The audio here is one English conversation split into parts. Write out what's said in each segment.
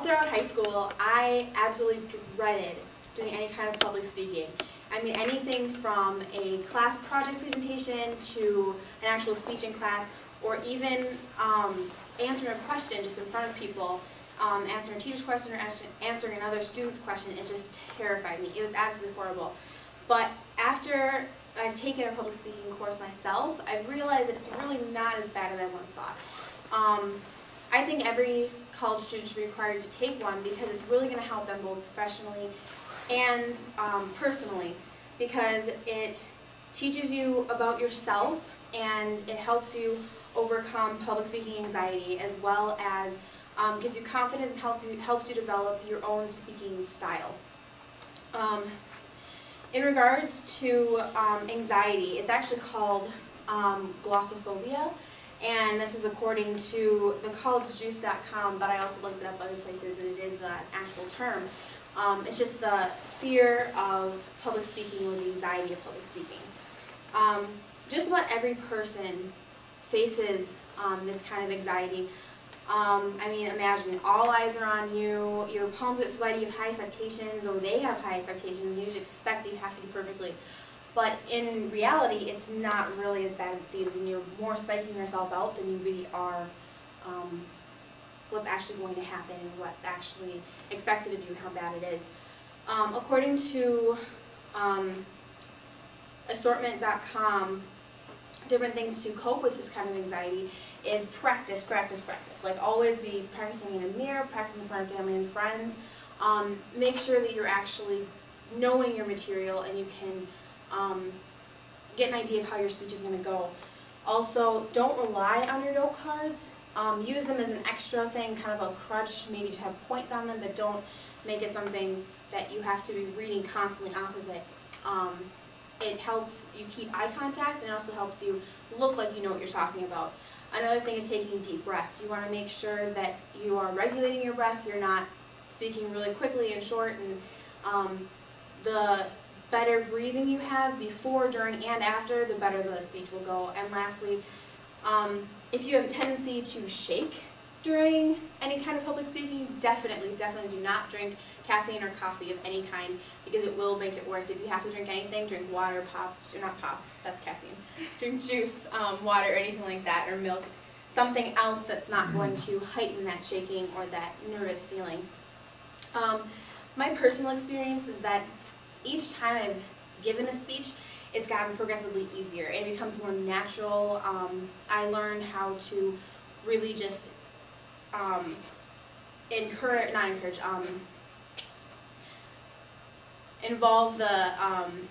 throughout high school, I absolutely dreaded doing any kind of public speaking. I mean, anything from a class project presentation to an actual speech in class, or even answering a question just in front of people, answering a teacher's question or answering another student's question. It just terrified me. It was absolutely horrible. But after I've taken a public speaking course myself, I've realized that it's really not as bad as I once thought. I think every college student should be required to take one because it's really going to help them both professionally and personally, because it teaches you about yourself and it helps you overcome public speaking anxiety, as well as gives you confidence and helps you develop your own speaking style. In regards to anxiety, it's actually called glossophobia, and this is according to thecollegejuice.com, but I also looked it up other places, and it is an actual term. It's just the fear of public speaking or the anxiety of public speaking. Just about every person faces this kind of anxiety. I mean, imagine all eyes are on you, your palms are sweaty, you have high expectations, or they have high expectations, and you just expect that you have to do perfectly. But in reality, it's not really as bad as it seems, and you're more psyching yourself out than you really are what's actually going to happen and what's actually expected of you and how bad it is. According to assortment.com, different things to cope with this kind of anxiety is practice, practice, practice. Like, always be practicing in a mirror, practicing in front of family and friends. Make sure that you're actually knowing your material and you can get an idea of how your speech is going to go. Also, don't rely on your note cards. Use them as an extra thing, kind of a crutch, maybe to have points on them, but don't make it something that you have to be reading constantly off of it. It helps you keep eye contact, and it also helps you look like you know what you're talking about. Another thing is taking deep breaths. You want to make sure that you are regulating your breath, you're not speaking really quickly and short, and the better breathing you have before, during, and after, the better the speech will go. And lastly, if you have a tendency to shake during any kind of public speaking, definitely do not drink caffeine or coffee of any kind, because it will make it worse. If you have to drink anything, drink water, pop, or not pop, that's caffeine. Drink juice, water, or anything like that, or milk. Something else that's not going to heighten that shaking or that nervous feeling. My personal experience is that each time I've given a speech, it's gotten progressively easier and it becomes more natural. I learned how to really just involve the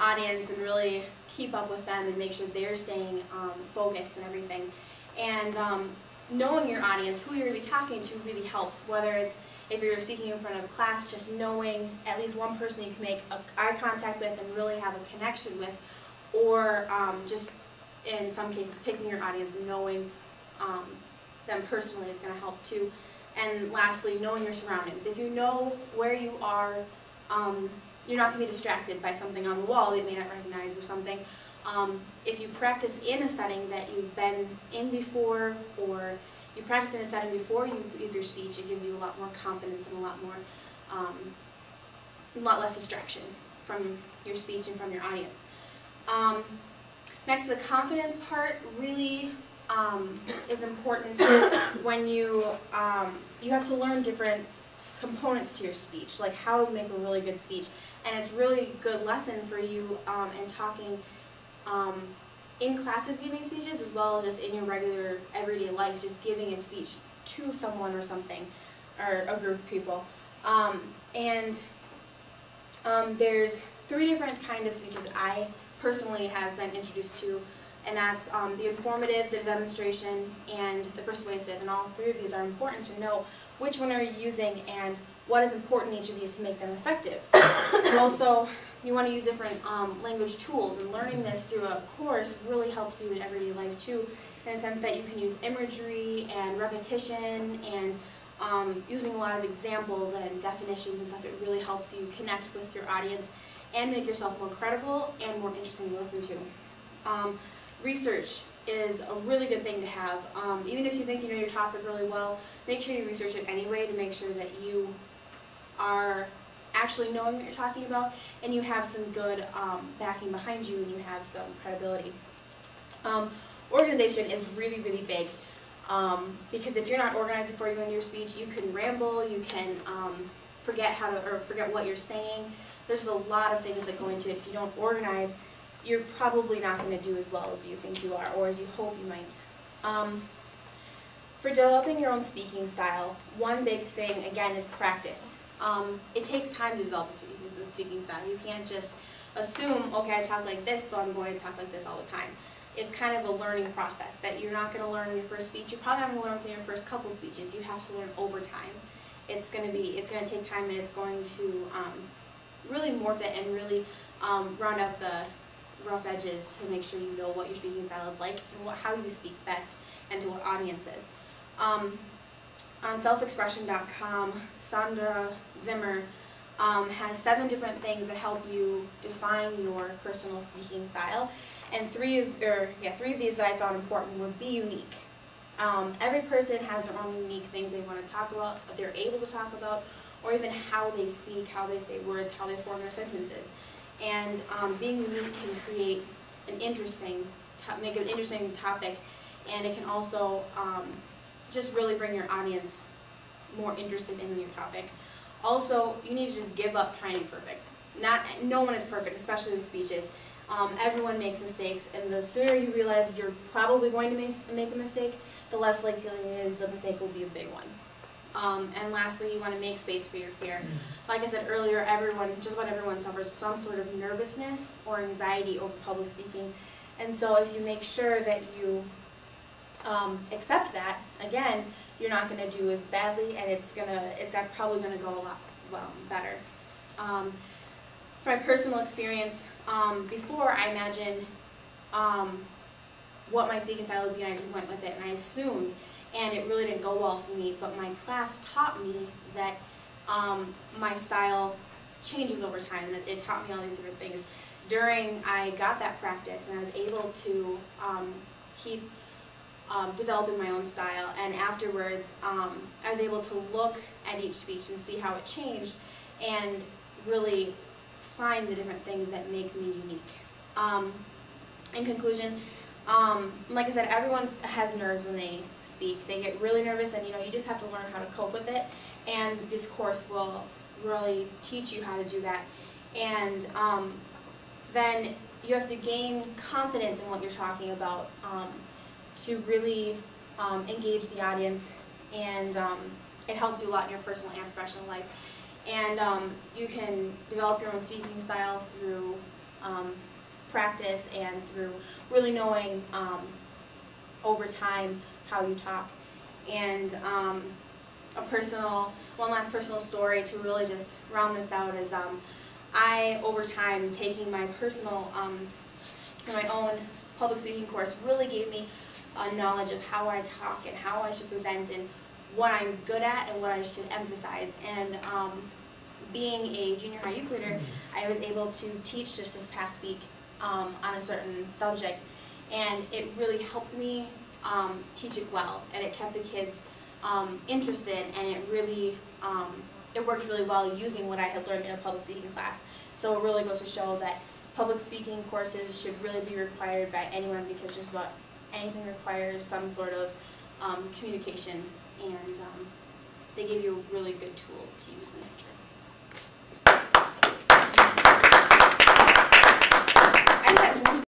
audience and really keep up with them and make sure they're staying focused and everything. And knowing your audience, who you're going to be talking to, really helps. Whether it's, if you're speaking in front of a class, just knowing at least one person you can make eye contact with and really have a connection with, or just in some cases picking your audience and knowing them personally is going to help too. And lastly, knowing your surroundings. If you know where you are, you're not going to be distracted by something on the wall that you may not recognize or something. If you practice in a setting that you've been in before, or you practice in a setting before you give your speech, it gives you a lot more confidence and a lot less distraction from your speech and from your audience. Next, the confidence part really is important when you have to learn different components to your speech, like how to make a really good speech. And it's really a good lesson for you in talking in classes, giving speeches, as well as just in your regular everyday life, just giving a speech to someone or something, or a group of people. There's 3 different kinds of speeches I personally have been introduced to, and that's the informative, the demonstration, and the persuasive. And all 3 of these are important to know which one are you using and what is important in each of these to make them effective. Also, you want to use different language tools, and learning this through a course really helps you in everyday life too, in the sense that you can use imagery and repetition and using a lot of examples and definitions and stuff. It really helps you connect with your audience and make yourself more credible and more interesting to listen to. Research. is a really good thing to have. Even if you think you know your topic really well, make sure you research it anyway to make sure that you are actually knowing what you're talking about and you have some good backing behind you and you have some credibility. Organization is really, really big because if you're not organized before you go into your speech, you can ramble, you can forget what you're saying. There's a lot of things that go into it. If you don't organize, you're probably not going to do as well as you think you are or as you hope you might. For developing your own speaking style, one big thing, again, is practice. It takes time to develop a speaking style. You can't just assume, okay, I talk like this, so I'm going to talk like this all the time. It's kind of a learning process that you're not going to learn in your first speech. You're probably not going to learn within your first couple speeches. You have to learn over time. It's going to take time, and it's going to really morph it and really round out the rough edges to make sure you know what your speaking style is like and how you speak best and to what audiences. On selfexpression.com, Sandra Zimmer has 7 different things that help you define your personal speaking style, and three of these that I thought important would be unique. Every person has their own unique things they want to talk about, what they're able to talk about, or even how they speak, how they say words, how they form their sentences. And being unique can create make an interesting topic, and it can also just really bring your audience more interested in your topic. Also, you need to just give up trying to be perfect. No one is perfect, especially with speeches. Everyone makes mistakes, and the sooner you realize you're probably going to make a mistake, the less likely it is the mistake will be a big one. And lastly, you want to make space for your fear. Like I said earlier, just about everyone suffers some sort of nervousness or anxiety over public speaking. And so if you make sure that you accept that, again, you're not going to do as badly, and it's probably going to go a lot better. From my personal experience, before I imagined what my speaking style would be, and I just went with it, and I assumed, and it really didn't go well for me, but my class taught me that my style changes over time, that it taught me all these different things. I got that practice, and I was able to keep developing my own style, and afterwards I was able to look at each speech and see how it changed and really find the different things that make me unique. In conclusion, like I said, everyone has nerves when they speak. They get really nervous, and you just have to learn how to cope with it, and this course will really teach you how to do that. And then you have to gain confidence in what you're talking about to really engage the audience, and it helps you a lot in your personal and professional life. And you can develop your own speaking style through practice and through really knowing over time how you talk. And one last personal story to really just round this out is I, over time, taking my personal, my own public speaking course really gave me a knowledge of how I talk and how I should present and what I'm good at and what I should emphasize. And being a junior high youth leader, I was able to teach just this past week on a certain subject, and it really helped me teach it well, and it kept the kids interested, and it really it worked really well using what I had learned in a public speaking class. So it really goes to show that public speaking courses should really be required by anyone, because just about anything requires some sort of communication, and they give you really good tools to use in the future.